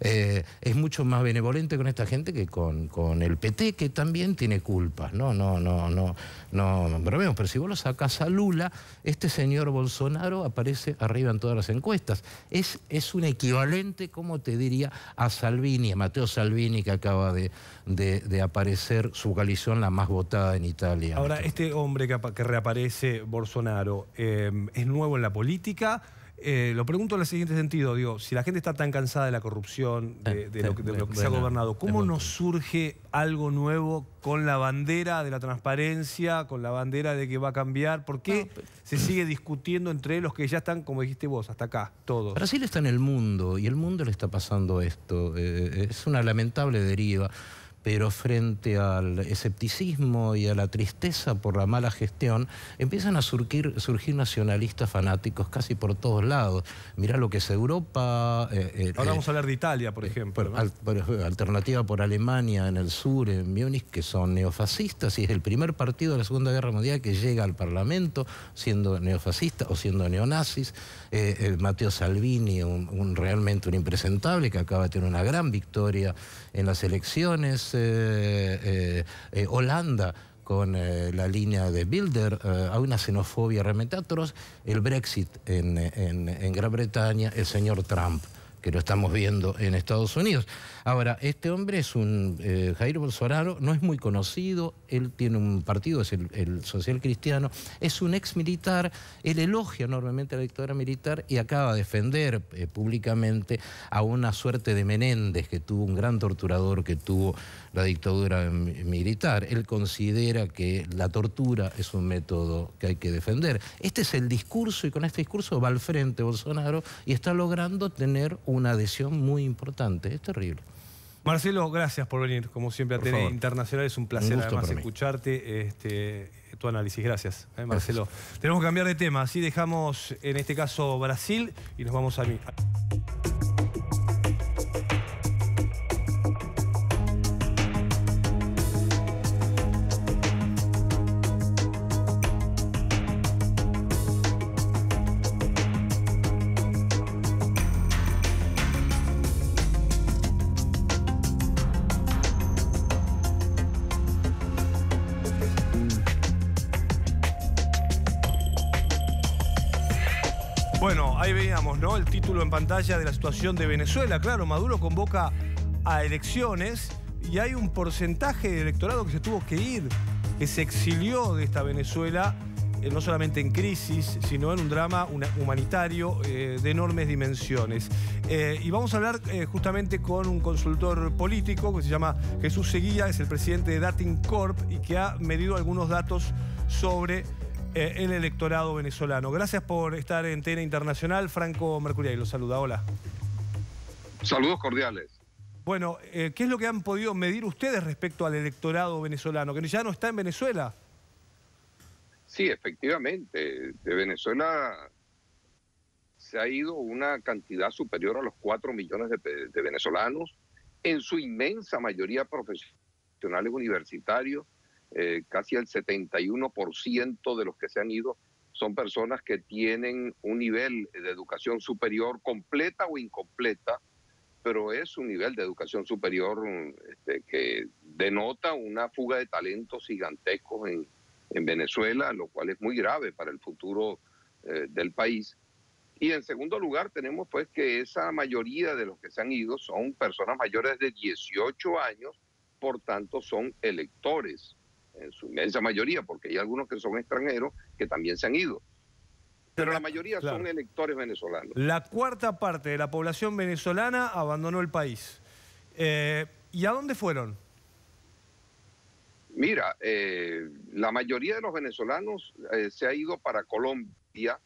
Es mucho más benevolente con esta gente que con el PT, que también tiene culpas. No embromemos, pero si vos lo sacás a Lula, este señor Bolsonaro aparece arriba en todas las encuestas. Es un equivalente, como te diría, a Salvini, a Matteo Salvini, que acaba de aparecer su coalición la más votada en Italia. Ahora, este hombre que reaparece, Bolsonaro, ¿es nuevo en la política? Lo pregunto en el siguiente sentido, digo, si la gente está tan cansada de la corrupción, de lo que se ha gobernado, ¿cómo nos surge algo nuevo con la bandera de la transparencia, con la bandera de que va a cambiar? ¿Por qué se sigue discutiendo entre los que ya están, como dijiste vos, hasta acá, todos? Brasil está en el mundo y el mundo le está pasando esto. Es una lamentable deriva. Pero frente al escepticismo y a la tristeza por la mala gestión, empiezan a surgir nacionalistas fanáticos casi por todos lados. Mirá lo que es Europa. Ahora vamos a hablar de Italia, por ejemplo. Alternativa por Alemania, en el sur, en Múnich, que son neofascistas, y es el primer partido de la Segunda Guerra Mundial que llega al Parlamento siendo neofascista o siendo neonazis. Matteo Salvini, realmente un impresentable, que acaba de tener una gran victoria en las elecciones. Holanda, con la línea de Bilder, hay una xenofobia realmente atroz. El Brexit en Gran Bretaña, el señor Trump, que lo estamos viendo en Estados Unidos. Ahora, este hombre es Jair Bolsonaro, no es muy conocido, él tiene un partido, es el Social Cristiano, es un ex militar, él elogia enormemente a la dictadura militar y acaba de defender públicamente a una suerte de Menéndez, que tuvo un gran torturador que tuvo la dictadura militar. Él considera que la tortura es un método que hay que defender. Este es el discurso, y con este discurso va al frente Bolsonaro y está logrando tener una adhesión muy importante. Es terrible. Marcelo, gracias por venir, como siempre, a TN Internacional. Es un placer además escucharte, tu análisis. Gracias, Marcelo. Gracias. Tenemos que cambiar de tema, así dejamos en este caso Brasil y nos vamos a mí. Bueno, ahí veíamos, ¿no?, el título en pantalla de la situación de Venezuela. Claro, Maduro convoca a elecciones y hay un porcentaje de electorado que se tuvo que ir, que se exilió de esta Venezuela, no solamente en crisis, sino en un drama humanitario de enormes dimensiones. Y vamos a hablar justamente con un consultor político que se llama Jesús Seguía, es el presidente de Dating Corp y que ha medido algunos datos sobre el electorado venezolano. Gracias por estar en TN Internacional. Franco Mercuriay los saluda. Hola. Saludos cordiales. Bueno, ¿qué es lo que han podido medir ustedes respecto al electorado venezolano, que ya no está en Venezuela? Sí, efectivamente. De Venezuela se ha ido una cantidad superior a los 4 millones de venezolanos, en su inmensa mayoría profesionales universitarios. Casi el 71% de los que se han ido son personas que tienen un nivel de educación superior completa o incompleta, pero es un nivel de educación superior que denota una fuga de talentos gigantescos en Venezuela, lo cual es muy grave para el futuro del país. Y en segundo lugar tenemos pues que esa mayoría de los que se han ido son personas mayores de 18 años, por tanto son electores, en su inmensa mayoría, porque hay algunos que son extranjeros que también se han ido. Pero la mayoría son electores venezolanos. La cuarta parte de la población venezolana abandonó el país. ¿Y a dónde fueron? Mira, la mayoría de los venezolanos se ha ido para Colombia.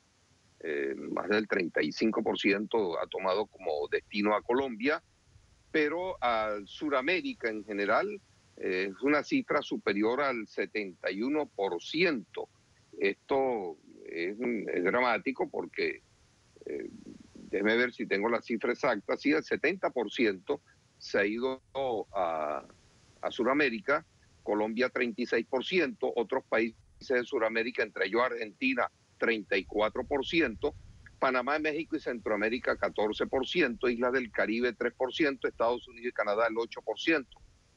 Más del 35% ha tomado como destino a Colombia, pero a Sudamérica en general es una cifra superior al 71%. Esto es dramático porque, déjeme ver si tengo la cifra exacta, sí, el 70% se ha ido a Sudamérica, Colombia 36%, otros países de Sudamérica, entre ellos Argentina, 34%, Panamá, México y Centroamérica 14%, Islas del Caribe 3%, Estados Unidos y Canadá el 8%.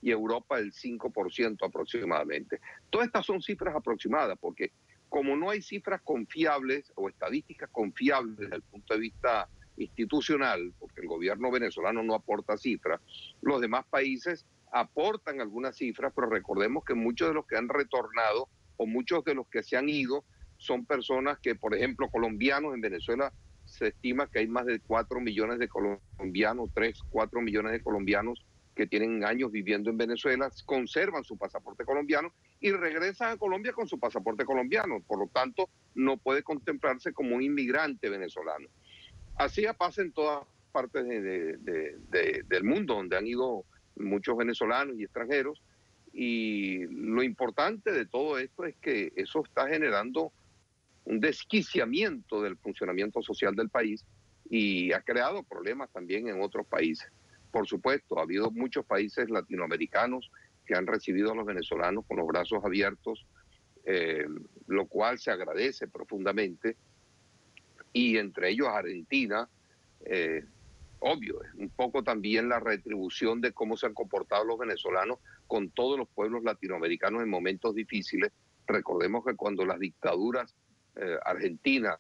Y Europa el 5% aproximadamente. Todas estas son cifras aproximadas porque como no hay cifras confiables o estadísticas confiables desde el punto de vista institucional, porque el gobierno venezolano no aporta cifras, los demás países aportan algunas cifras, pero recordemos que muchos de los que han retornado o muchos de los que se han ido son personas que, por ejemplo, colombianos en Venezuela, se estima que hay más de 4 millones de colombianos, 3, 4 millones de colombianos que tienen años viviendo en Venezuela, conservan su pasaporte colombiano y regresan a Colombia con su pasaporte colombiano. Por lo tanto, no puede contemplarse como un inmigrante venezolano. Así pasa en todas partes del mundo, donde han ido muchos venezolanos y extranjeros. Y lo importante de todo esto es que eso está generando un desquiciamiento del funcionamiento social del país y ha creado problemas también en otros países. Por supuesto, ha habido muchos países latinoamericanos que han recibido a los venezolanos con los brazos abiertos, lo cual se agradece profundamente, y entre ellos Argentina, obvio, es un poco también la retribución de cómo se han comportado los venezolanos con todos los pueblos latinoamericanos en momentos difíciles. Recordemos que cuando las dictaduras argentinas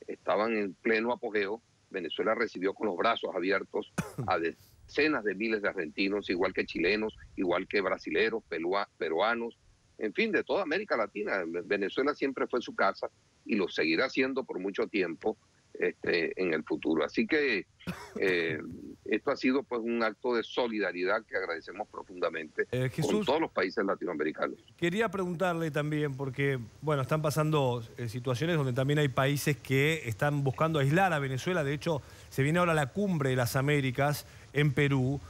estaban en pleno apogeo, Venezuela recibió con los brazos abiertos a decenas de miles de argentinos, igual que chilenos, igual que brasileros, peruanos, en fin, de toda América Latina. Venezuela siempre fue su casa y lo seguirá siendo por mucho tiempo en el futuro. Así que esto ha sido pues un acto de solidaridad que agradecemos profundamente Jesús, con todos los países latinoamericanos. Quería preguntarle también, porque bueno, están pasando situaciones donde también hay países que están buscando aislar a Venezuela. De hecho, se viene ahora la cumbre de las Américas en Perú,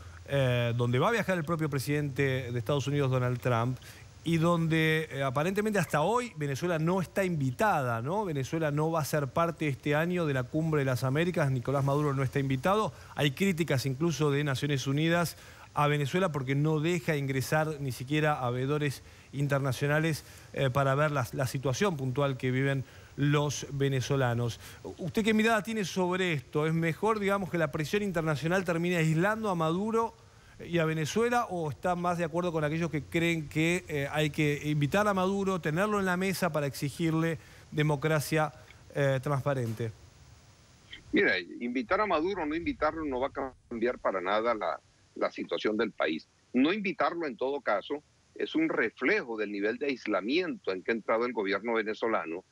donde va a viajar el propio presidente de Estados Unidos, Donald Trump, y donde aparentemente hasta hoy Venezuela no está invitada, ¿no? Venezuela no va a ser parte este año de la Cumbre de las Américas, Nicolás Maduro no está invitado. Hay críticas incluso de Naciones Unidas a Venezuela porque no deja ingresar ni siquiera a veedores internacionales para ver la situación puntual que viven los venezolanos. ¿Usted qué mirada tiene sobre esto? ¿Es mejor, digamos, que la presión internacional termine aislando a Maduro y a Venezuela, o está más de acuerdo con aquellos que creen que hay que invitar a Maduro, tenerlo en la mesa para exigirle democracia transparente? Mira, invitar a Maduro o no invitarlo no va a cambiar para nada la situación del país. No invitarlo en todo caso es un reflejo del nivel de aislamiento en que ha entrado el gobierno venezolano.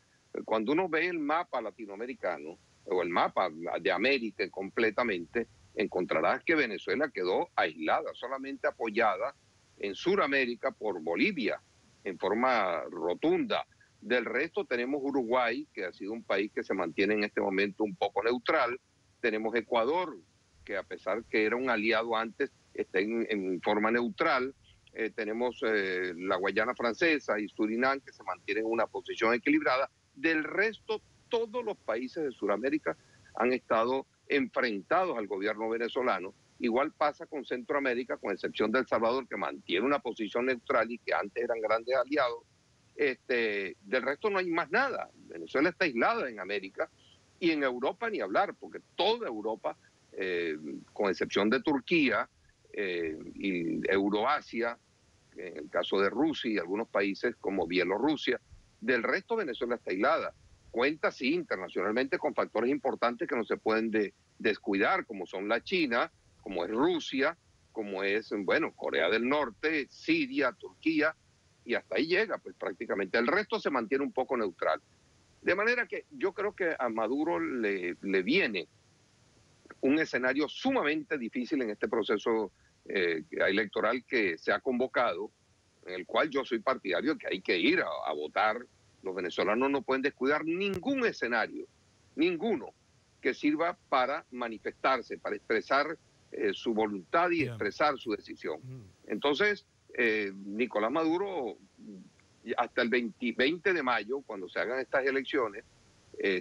Cuando uno ve el mapa latinoamericano o el mapa de América completamente, encontrarás que Venezuela quedó aislada, solamente apoyada en Sudamérica por Bolivia en forma rotunda. Del resto tenemos Uruguay, que ha sido un país que se mantiene en este momento un poco neutral. Tenemos Ecuador, que a pesar que era un aliado antes, está en forma neutral. Tenemos la Guayana Francesa y Surinam, que se mantienen en una posición equilibrada. Del resto, todos los países de Sudamérica han estado enfrentados al gobierno venezolano. Igual pasa con Centroamérica, con excepción de El Salvador, que mantiene una posición neutral y que antes eran grandes aliados. Del resto no hay más nada. Venezuela está aislada en América y en Europa ni hablar, porque toda Europa, con excepción de Turquía y Euroasia, en el caso de Rusia y algunos países como Bielorrusia, del resto Venezuela está aislada. Cuenta, sí, internacionalmente con factores importantes que no se pueden descuidar, como son la China, como es Rusia, como es, bueno, Corea del Norte, Siria, Turquía, y hasta ahí llega, pues prácticamente. El resto se mantiene un poco neutral. De manera que yo creo que a Maduro le viene un escenario sumamente difícil en este proceso electoral que se ha convocado, en el cual yo soy partidario que hay que ir a votar. Los venezolanos no pueden descuidar ningún escenario, ninguno, que sirva para manifestarse, para expresar su voluntad y expresar su decisión. Entonces, Nicolás Maduro, hasta el 20 de mayo, cuando se hagan estas elecciones,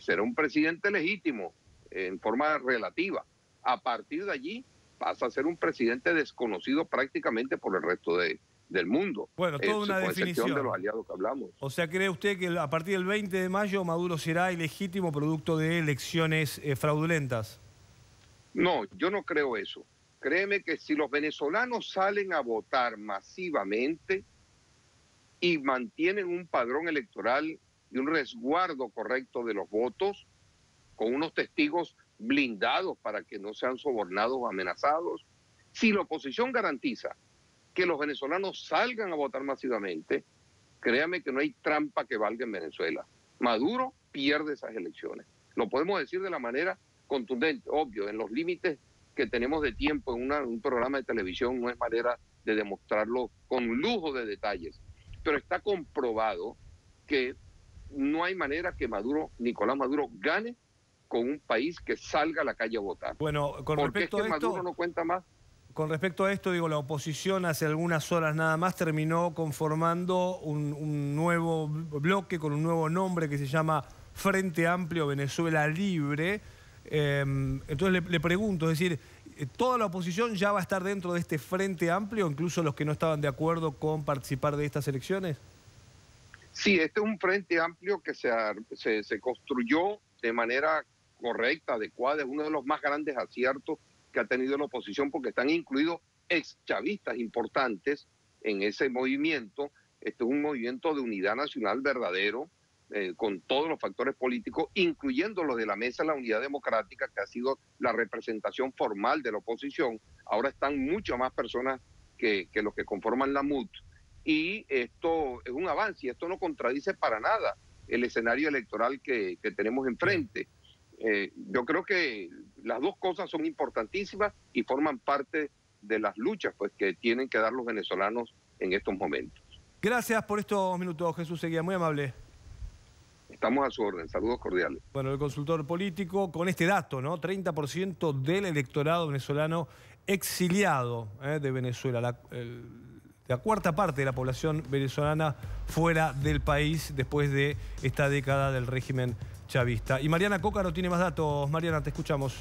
será un presidente legítimo en forma relativa. A partir de allí pasa a ser un presidente desconocido prácticamente por el resto del mundo. Bueno, toda una definición de los aliados que hablamos. O sea, ¿cree usted que a partir del 20 de mayo Maduro será ilegítimo producto de elecciones fraudulentas? No, yo no creo eso. Créeme que si los venezolanos salen a votar masivamente y mantienen un padrón electoral y un resguardo correcto de los votos, con unos testigos blindados para que no sean sobornados o amenazados, si la oposición garantiza que los venezolanos salgan a votar masivamente, créame que no hay trampa que valga en Venezuela. Maduro pierde esas elecciones. Lo podemos decir de la manera contundente, obvio, en los límites que tenemos de tiempo en un programa de televisión no es manera de demostrarlo con lujo de detalles, pero está comprobado que no hay manera que Nicolás Maduro gane con un país que salga a la calle a votar. Bueno, con respecto a esto, Maduro no cuenta más. Con respecto a esto, digo, la oposición hace algunas horas nada más terminó conformando un nuevo bloque con un nuevo nombre que se llama Frente Amplio Venezuela Libre. Entonces le pregunto, es decir, ¿toda la oposición ya va a estar dentro de este Frente Amplio, incluso los que no estaban de acuerdo con participar de estas elecciones? Sí, este es un Frente Amplio que se construyó de manera correcta, adecuada, es uno de los más grandes aciertos que ha tenido la oposición porque están incluidos exchavistas importantes en ese movimiento. Este es un movimiento de unidad nacional verdadero, con todos los factores políticos, incluyendo los de la Mesa de la Unidad Democrática, que ha sido la representación formal de la oposición. Ahora están mucho más personas que los que conforman la MUT. Y esto es un avance, y esto no contradice para nada el escenario electoral que tenemos enfrente. Yo creo que las dos cosas son importantísimas y forman parte de las luchas pues, que tienen que dar los venezolanos en estos momentos. Gracias por estos minutos, Jesús Seguía, muy amable. Estamos a su orden, saludos cordiales. Bueno, el consultor político con este dato, ¿no? 30% del electorado venezolano exiliado de Venezuela. La cuarta parte de la población venezolana fuera del país después de esta década del régimen chavista. Y Mariana Cócaro tiene más datos. Mariana, te escuchamos.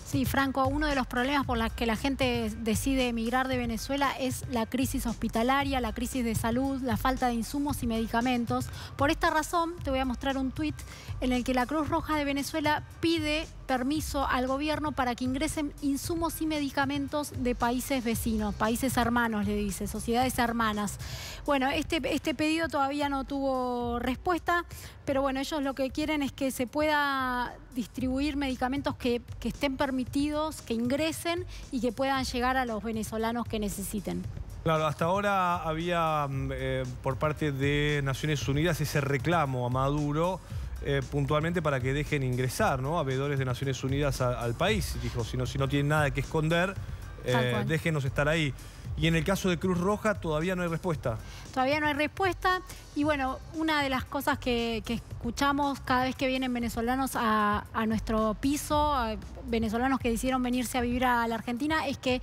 Sí, Franco, uno de los problemas por los que la gente decide emigrar de Venezuela es la crisis hospitalaria, la crisis de salud, la falta de insumos y medicamentos. Por esta razón, te voy a mostrar un tuit en el que la Cruz Roja de Venezuela pide permiso al gobierno para que ingresen insumos y medicamentos de países vecinos, países hermanos, le dice, sociedades hermanas. Bueno, este pedido todavía no tuvo respuesta, pero bueno, ellos lo que quieren es que se pueda distribuir medicamentos que estén permitidos, que ingresen y que puedan llegar a los venezolanos que necesiten. Claro, hasta ahora había por parte de Naciones Unidas ese reclamo a Maduro puntualmente para que dejen ingresar, ¿no?, a veedores de Naciones Unidas al país. Dijo, si no tienen nada que esconder, déjenos estar ahí. Y en el caso de Cruz Roja todavía no hay respuesta. Todavía no hay respuesta. Y bueno, una de las cosas que escuchamos cada vez que vienen venezolanos a nuestro piso, venezolanos que decidieron venirse a vivir a la Argentina, es que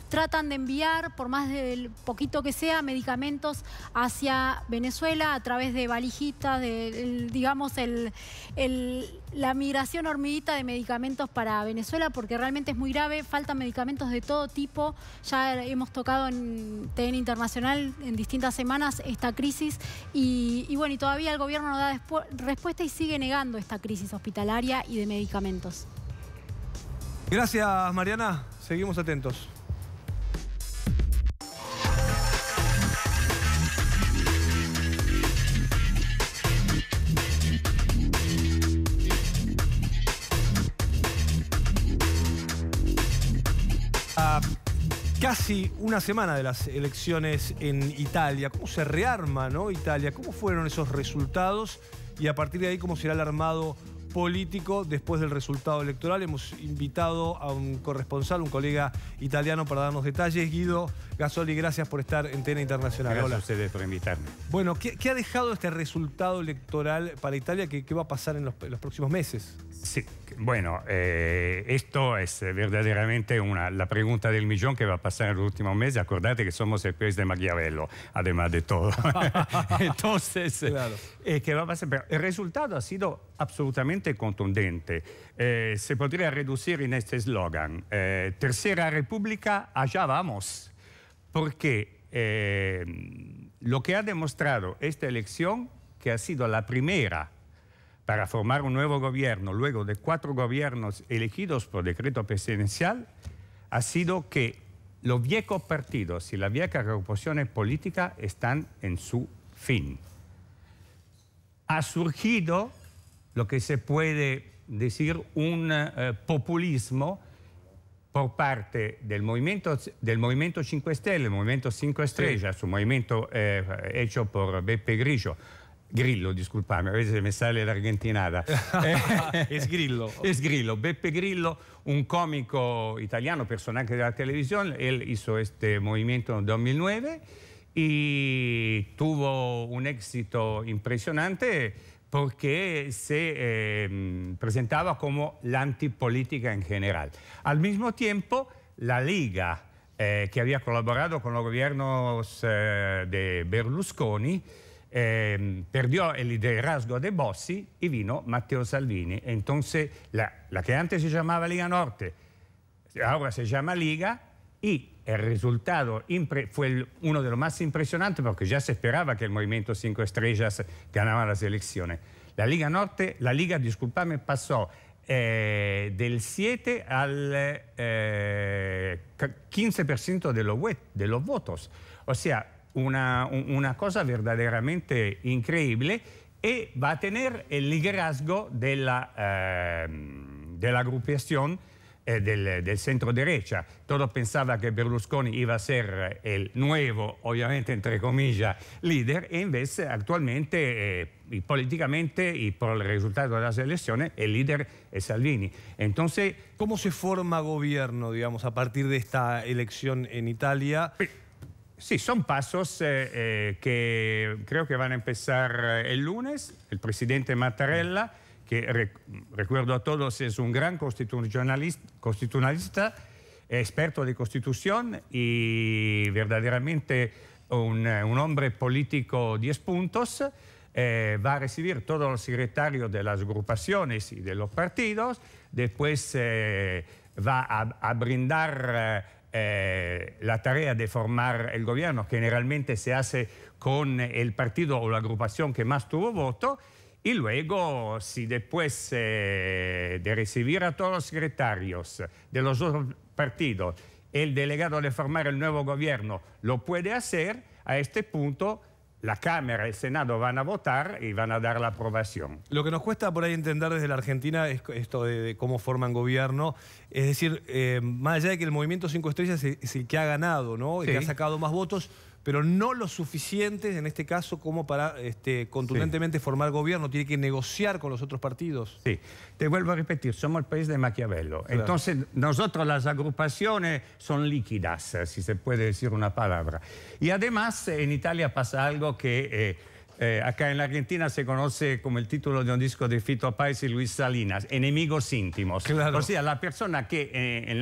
tratan de enviar, por más del poquito que sea, medicamentos hacia Venezuela a través de valijitas, digamos, la migración hormiguita de medicamentos para Venezuela, porque realmente es muy grave, faltan medicamentos de todo tipo. Ya hemos tocado en TN Internacional en distintas semanas esta crisis y bueno, y todavía el gobierno no da respuesta y sigue negando esta crisis hospitalaria y de medicamentos. Gracias, Mariana. Seguimos atentos. Casi una semana de las elecciones en Italia. ¿Cómo se rearma, ¿no?, Italia? ¿Cómo fueron esos resultados? Y a partir de ahí, ¿cómo será el armado político después del resultado electoral? Hemos invitado a un corresponsal, un colega italiano, para darnos detalles. Guido Gasoli, gracias por estar en TN Internacional. Gracias Hola. a ustedes por invitarme. Bueno, ¿qué ha dejado este resultado electoral para Italia? ¿Qué va a pasar en los próximos meses? Sí, bueno, esto es verdaderamente la pregunta del millón que va a pasar en los últimos meses. Acordate que somos el país de Maquiavelo, además de todo. Entonces, claro. ¿qué va a pasar? Pero el resultado ha sido absolutamente contundente. Se podría reducir en este eslogan: Tercera República, allá vamos. Porque lo que ha demostrado esta elección, que ha sido la primera para formar un nuevo gobierno, luego de 4 gobiernos elegidos por decreto presidencial, ha sido que los viejos partidos y la vieja agrupación política están en su fin. Ha surgido lo que se puede decir un populismo por parte del movimiento 5 Stelle, el movimiento 5 Estrellas, sí, un movimiento hecho por Beppe Grillo, disculpame, a veces me sale la argentinada. Es Grillo. Es Grillo. Beppe Grillo, un cómico italiano, personaje de la televisión. Él hizo este movimiento en 2009 y tuvo un éxito impresionante porque se presentaba como la antipolítica en general. Al mismo tiempo, la Liga, que había colaborado con los gobiernos de Berlusconi, perdió el liderazgo de Bossi y vino Matteo Salvini. Entonces, la que antes se llamaba Liga Norte, ahora se llama Liga, y el resultado fue uno de los más impresionantes porque ya se esperaba que el movimiento 5 Estrellas ganara las elecciones. La Liga, disculpame, pasó del 7 al 15% de los votos. O sea, una cosa verdaderamente increíble, y va a tener el liderazgo de la agrupación del centro derecha. Todos pensaban que Berlusconi iba a ser el nuevo, obviamente entre comillas, líder, e invece actualmente, y políticamente y por el resultado de las elecciones, el líder es Salvini. Entonces, ¿cómo se forma gobierno, digamos, a partir de esta elección en Italia? Sí, son pasos que creo que van a empezar el lunes. El presidente Mattarella, que recuerdo a todos es un gran constitucionalista, experto de constitución y verdaderamente un hombre político 10 puntos, va a recibir todos los secretarios de las agrupaciones y de los partidos, después va a brindar la tarea de formar el gobierno, que generalmente se hace con el partido o la agrupación que más tuvo voto, Y luego, si después de recibir a todos los secretarios de los otros partidos, el delegado de formar el nuevo gobierno lo puede hacer, a este punto la Cámara y el Senado van a votar y van a dar la aprobación. Lo que nos cuesta por ahí entender desde la Argentina es esto de cómo forman gobierno. Es decir, más allá de que el Movimiento 5 Estrellas es el que ha ganado, ¿no? El que ha sacado más votos, pero no lo suficientes en este caso como para contundentemente formar gobierno. Tiene que negociar con los otros partidos. Sí, te vuelvo a repetir, somos el país de Maquiavelo. Claro. Entonces, nosotros las agrupaciones son líquidas, si se puede decir una palabra. Y además, en Italia pasa algo que acá en la Argentina se conoce como el título de un disco de Fito Páez y Luis Salinas, Enemigos íntimos. Claro. O sea, la persona que en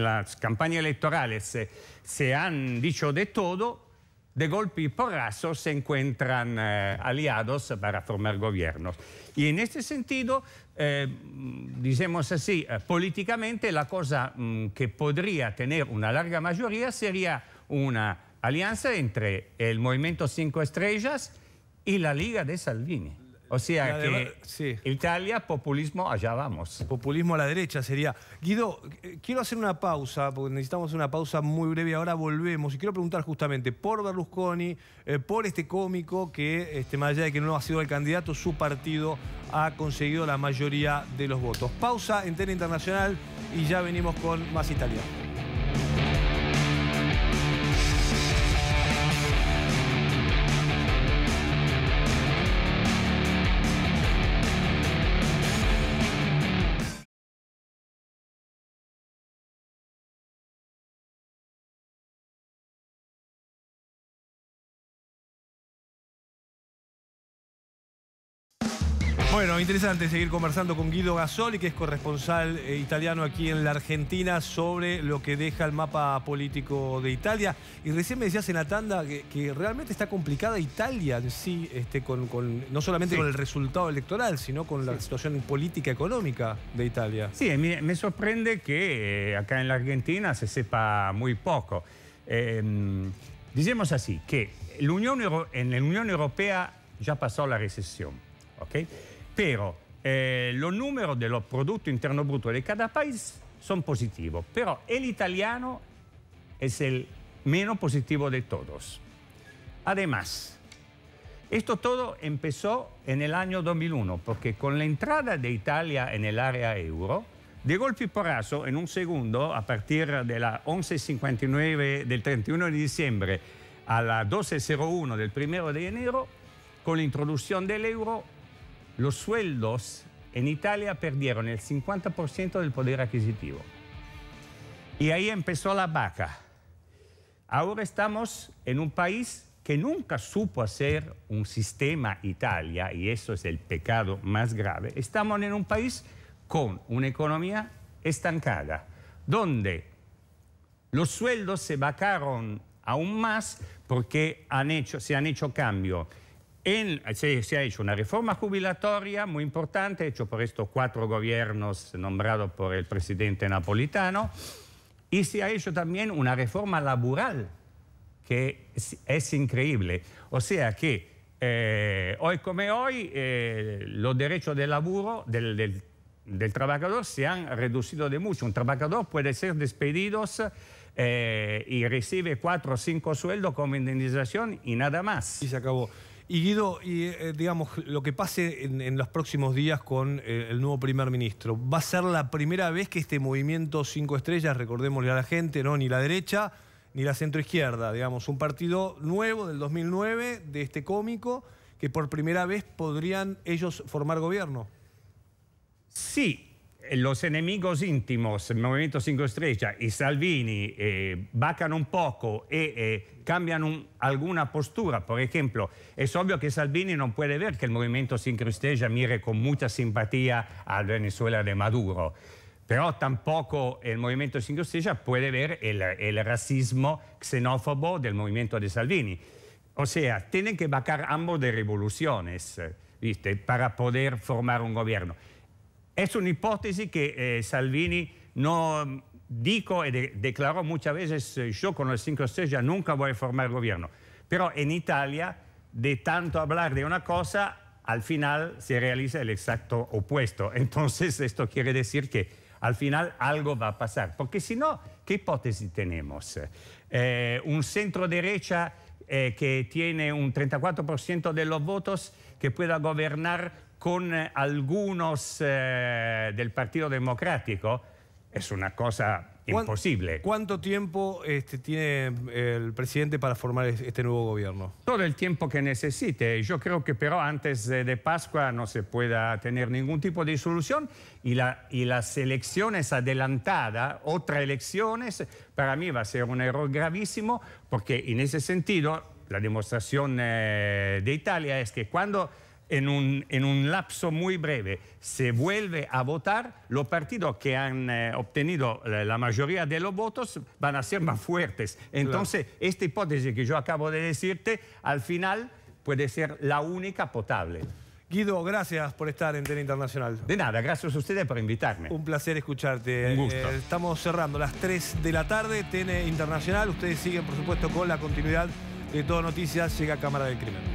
las campañas electorales se han dicho de todo, de golpe y porrazo se encuentran aliados para formar gobiernos. Y en este sentido, digamos así, políticamente la cosa que podría tener una larga mayoría sería una alianza entre el Movimiento 5 Estrellas y la Liga de Salvini. O sea que Italia, populismo, allá vamos. Populismo a la derecha sería. Guido, quiero hacer una pausa, porque necesitamos una pausa muy breve, ahora volvemos. Y quiero preguntar justamente por Berlusconi, por este cómico que, más allá de que no ha sido el candidato, su partido ha conseguido la mayoría de los votos. Pausa en TN Internacional y ya venimos con más Italia. Bueno, interesante seguir conversando con Guido Gasoli, que es corresponsal italiano aquí en la Argentina, sobre lo que deja el mapa político de Italia. Y recién me decías en la tanda que realmente está complicada Italia en sí, no solamente con el resultado electoral, sino con la situación política económica de Italia. Sí, me sorprende que acá en la Argentina se sepa muy poco. Digamos así, que en la Unión Europea ya pasó la recesión, ¿ok? Pero los números de los Producto Interno Bruto de cada país son positivos, pero el italiano es el menos positivo de todos. Además, esto todo empezó en el año 2001, porque con la entrada de Italia en el área euro, de golpe y porrazo, en un segundo, a partir de las 11:59 del 31 de diciembre a las 12:01 del 1 de enero, con la introducción del euro, los sueldos en Italia perdieron el 50% del poder adquisitivo. Y ahí empezó la vaca. Ahora estamos en un país que nunca supo hacer un sistema Italia, y eso es el pecado más grave. Estamos en un país con una economía estancada, donde los sueldos se bajaron aún más porque se han hecho cambios. Se ha hecho una reforma jubilatoria muy importante, hecho por estos 4 gobiernos nombrados por el presidente Napolitano, y se ha hecho también una reforma laboral que es increíble. O sea que hoy como hoy los derechos de laburo del trabajador se han reducido de mucho. Un trabajador puede ser despedido y recibe 4 o 5 sueldos como indemnización y nada más. Y se acabó. Y Guido, digamos, lo que pase en los próximos días con el nuevo primer ministro, ¿va a ser la primera vez que este movimiento 5 estrellas, recordémosle a la gente, no ni la derecha ni la centroizquierda, digamos, un partido nuevo del 2009 de este cómico, que por primera vez podrían ellos formar gobierno? Sí. Los enemigos íntimos, el Movimiento 5 Estrellas y Salvini, bajan un poco y cambian alguna postura. Por ejemplo, es obvio que Salvini no puede ver que el Movimiento 5 Estrellas mire con mucha simpatía a Venezuela de Maduro. Pero tampoco el Movimiento 5 Estrellas puede ver el racismo xenófobo del movimiento de Salvini. O sea, tienen que bajar ambos de revoluciones, ¿viste?, para poder formar un gobierno. Es una hipótesis que Salvini no dijo y declaró muchas veces: yo con los 5 estrellas nunca voy a formar gobierno. Pero en Italia, de tanto hablar de una cosa, al final se realiza el exacto opuesto. Entonces esto quiere decir que al final algo va a pasar, porque si no, ¿qué hipótesis tenemos? Un centro derecha que tiene un 34% de los votos que pueda gobernar con algunos del Partido Democrático, es una cosa imposible. ¿Cuánto tiempo tiene el presidente para formar este nuevo gobierno? Todo el tiempo que necesite. Yo creo que pero antes de Pascua no se pueda tener ningún tipo de solución y las elecciones adelantadas, otras elecciones, para mí va a ser un error gravísimo porque en ese sentido la demostración de Italia es que cuando en un lapso muy breve se vuelve a votar, los partidos que han obtenido la mayoría de los votos van a ser más fuertes. Entonces, claro, esta hipótesis que yo acabo de decirte, al final puede ser la única potable. Guido, gracias por estar en TN Internacional. De nada, gracias a ustedes por invitarme. Un placer escucharte. Un gusto. Estamos cerrando las 3 de la tarde, TN Internacional. Ustedes siguen, por supuesto, con la continuidad de Todo Noticias. Llega a Cámara del Crimen.